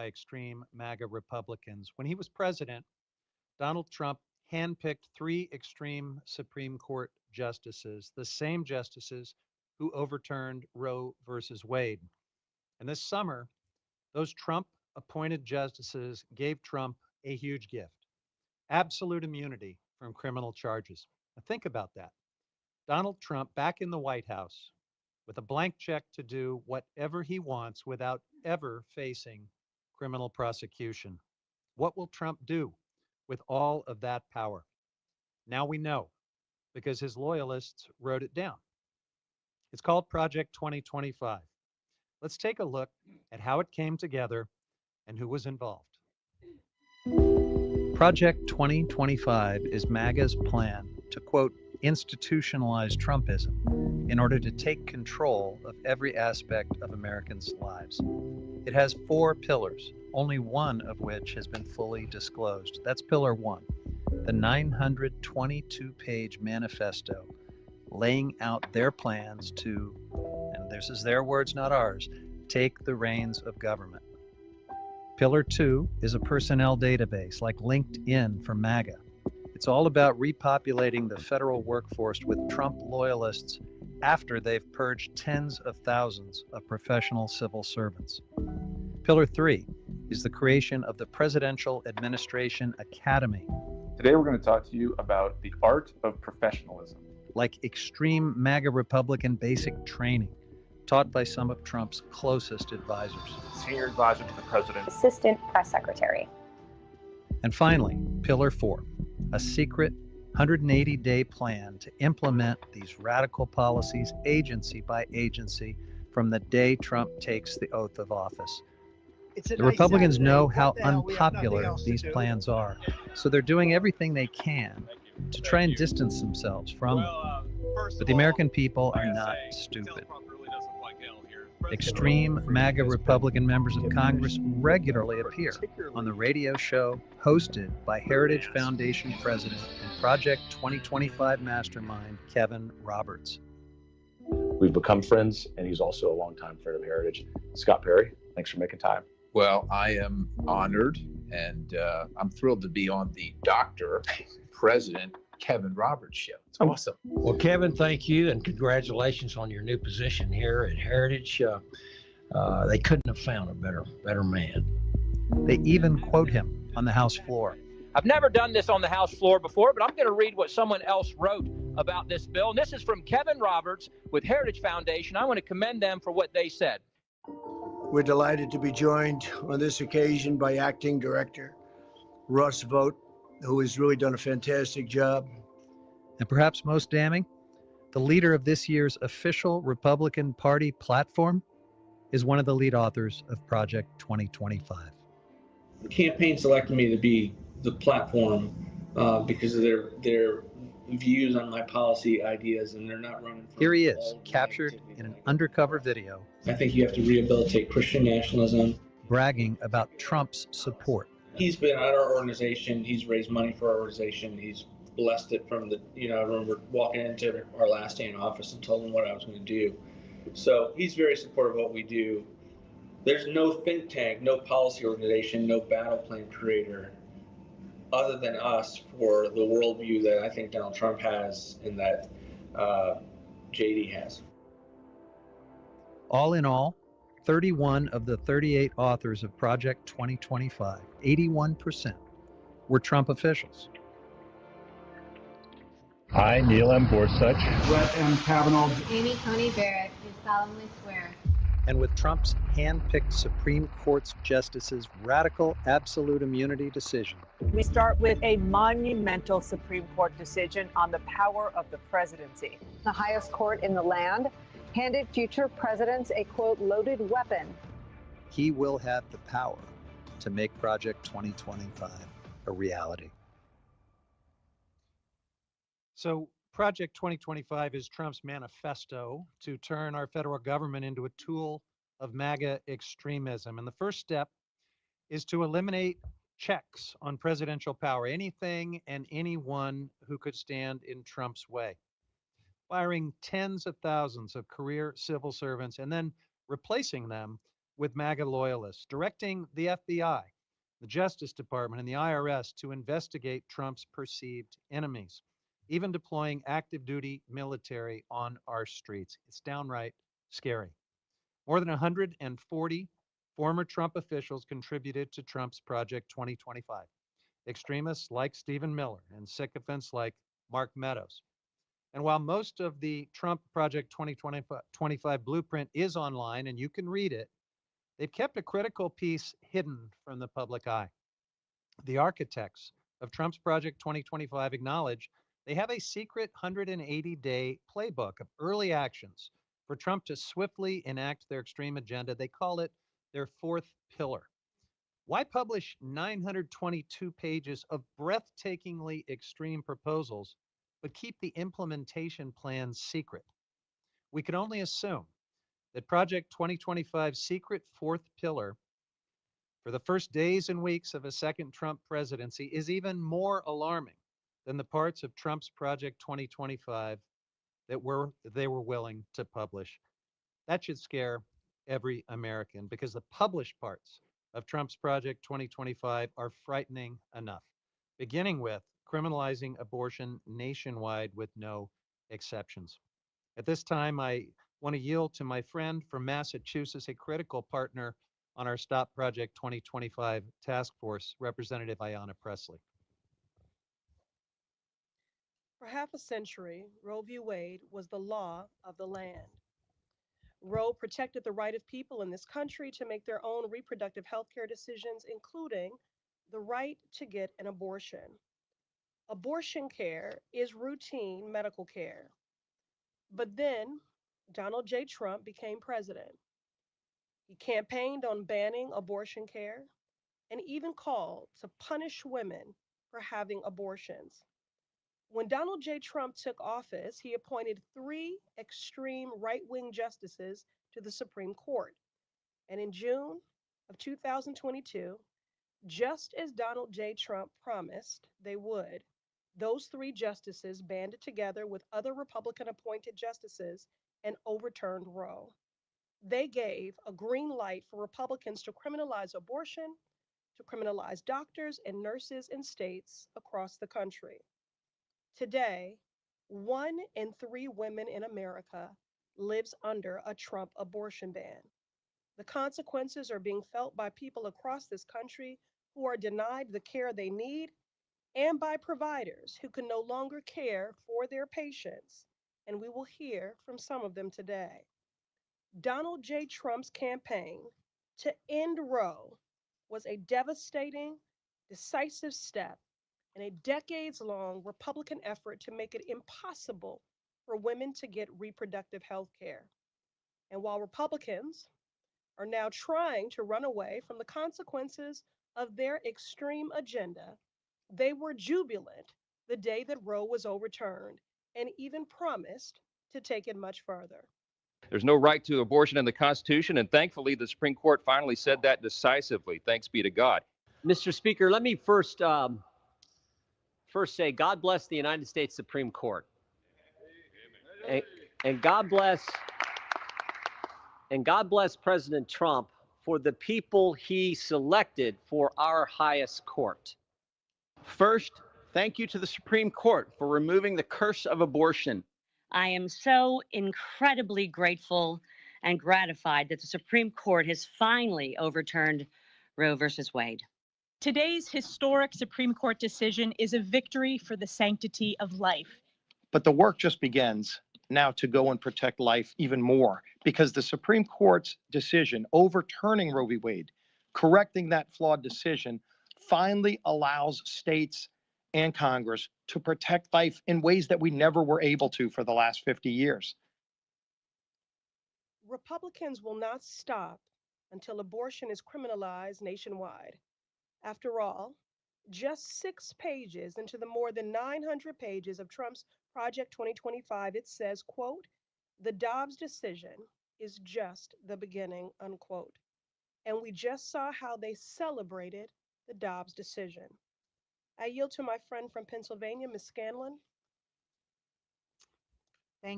by extreme MAGA Republicans. When he was president, Donald Trump handpicked three extreme Supreme Court justices, the same justices who overturned Roe versus Wade. And this summer, those Trump appointed justices gave Trump a huge gift: absolute immunity from criminal charges. Now, think about that. Donald Trump back in the White House with a blank check to do whatever he wants without ever facing criminal prosecution. What will Trump do with all of that power? Now we know because his loyalists wrote it down. It's called Project 2025. Let's take a look at how it came together and who was involved. Project 2025 is MAGA's plan to, quote, institutionalize Trumpism in order to take control of every aspect of Americans' lives. It has four pillars, only one of which has been fully disclosed. That's pillar one, the 922-page manifesto laying out their plans to, and this is their words, not ours, take the reins of government. Pillar two is a personnel database like LinkedIn for MAGA. It's all about repopulating the federal workforce with Trump loyalists after they've purged tens of thousands of professional civil servants. Pillar three is the creation of the Presidential Administration Academy. Today we're going to talk to you about the art of professionalism. Like extreme MAGA Republican basic training taught by some of Trump's closest advisors. Senior advisor to the president. Assistant press secretary. And finally, pillar four, a secret 180-day plan to implement these radical policies agency by agency from the day Trump takes the oath of office. The Republicans know how unpopular these plans are, so they're doing everything they can to try and distance themselves from them. But the American people are not stupid. Extreme MAGA Republican members of Congress regularly appear on the radio show hosted by Heritage Foundation President and Project 2025 mastermind Kevin Roberts. We've become friends, and he's also a longtime friend of Heritage. Scott Perry, thanks for making time. Well, I am honored, and I'm thrilled to be on the Dr. President Kevin Roberts show. It's awesome. Well, Kevin, thank you, and congratulations on your new position here at Heritage. They couldn't have found a better man. They even quote him on the House floor. I've never done this on the House floor before, but I'm going to read what someone else wrote about this bill. And this is from Kevin Roberts with Heritage Foundation. I want to commend them for what they said. We're delighted to be joined on this occasion by Acting Director Russ Vogt, who has really done a fantastic job. And perhaps most damning, the leader of this year's official Republican Party platform is one of the lead authors of Project 2025. The campaign selected me to be the platform because of their views on my policy ideas, and they're not running. Here he is, captured in an undercover video. I think you have to rehabilitate Christian nationalism. Bragging about Trump's support. He's been at our organization. He's raised money for our organization. He's blessed it from the, I remember walking into our last day in office and told him what I was going to do. So he's very supportive of what we do. There's no think tank, no policy organization, no battle plan creator other than us for the worldview that I think Donald Trump has and that JD has. All in all, 31 of the 38 authors of Project 2025, 81%, were Trump officials. I, Neil M. Gorsuch, Brett M. Kavanaugh, Amy Coney Barrett, do solemnly swear. And with Trump's hand-picked Supreme Court's justices' radical absolute immunity decision. We start with a monumental Supreme Court decision on the power of the presidency. The highest court in the land handed future presidents a, quote, loaded weapon. He will have the power to make Project 2025 a reality. So Project 2025 is Trump's manifesto to turn our federal government into a tool of MAGA extremism. And the first step is to eliminate checks on presidential power, anything and anyone who could stand in Trump's way, firing tens of thousands of career civil servants and then replacing them with MAGA loyalists, directing the FBI, the Justice Department, and the IRS to investigate Trump's perceived enemies, even deploying active duty military on our streets. It's downright scary. More than 140 former Trump officials contributed to Trump's Project 2025. Extremists like Stephen Miller and sycophants like Mark Meadows. And while most of the Trump Project 2025 blueprint is online and you can read it, they've kept a critical piece hidden from the public eye. The architects of Trump's Project 2025 acknowledge they have a secret 180-day playbook of early actions for Trump to swiftly enact their extreme agenda. They call it their fourth pillar. Why publish 922 pages of breathtakingly extreme proposals, but keep the implementation plans secret? We can only assume that Project 2025's secret fourth pillar for the first days and weeks of a second Trump presidency is even more alarming than the parts of Trump's Project 2025 that they were willing to publish. That should scare every American because the published parts of Trump's Project 2025 are frightening enough, beginning with criminalizing abortion nationwide with no exceptions. At this time, I want to yield to my friend from Massachusetts, a critical partner on our Stop Project 2025 task force, Representative Ayanna Pressley. For half a century, Roe v. Wade was the law of the land. Roe protected the right of people in this country to make their own reproductive health care decisions, including the right to get an abortion. Abortion care is routine medical care. But then Donald J. Trump became president. He campaigned on banning abortion care and even called to punish women for having abortions. When Donald J. Trump took office, he appointed 3 extreme right-wing justices to the Supreme Court. And in June of 2022, just as Donald J. Trump promised they would, those 3 justices banded together with other Republican-appointed justices and overturned Roe. They gave a green light for Republicans to criminalize abortion, to criminalize doctors and nurses in states across the country. Today, 1 in 3 women in America lives under a Trump abortion ban. The consequences are being felt by people across this country who are denied the care they need and by providers who can no longer care for their patients. And we will hear from some of them today. Donald J. Trump's campaign to end Roe was a devastating, decisive step in a decades-long Republican effort to make it impossible for women to get reproductive health care. And while Republicans are now trying to run away from the consequences of their extreme agenda, they were jubilant the day that Roe was overturned and even promised to take it much further. There's no right to abortion in the Constitution, and thankfully the Supreme Court finally said that decisively. Thanks be to God. Mr. Speaker, let me first say God bless the United States Supreme Court. And God bless President Trump for the people he selected for our highest court. First, thank you to the Supreme Court for removing the curse of abortion. I am so incredibly grateful and gratified that the Supreme Court has finally overturned Roe versus Wade. Today's historic Supreme Court decision is a victory for the sanctity of life. But the work just begins now to go and protect life even more, because the Supreme Court's decision overturning Roe v. Wade, correcting that flawed decision, finally allows states and Congress to protect life in ways that we never were able to for the last 50 years. Republicans will not stop until abortion is criminalized nationwide. After all, just 6 pages into the more than 900 pages of Trump's Project 2025, it says, quote, "The Dobbs decision is just the beginning," unquote. And we just saw how they celebrated the Dobbs decision. I yield to my friend from Pennsylvania, Ms. Scanlon.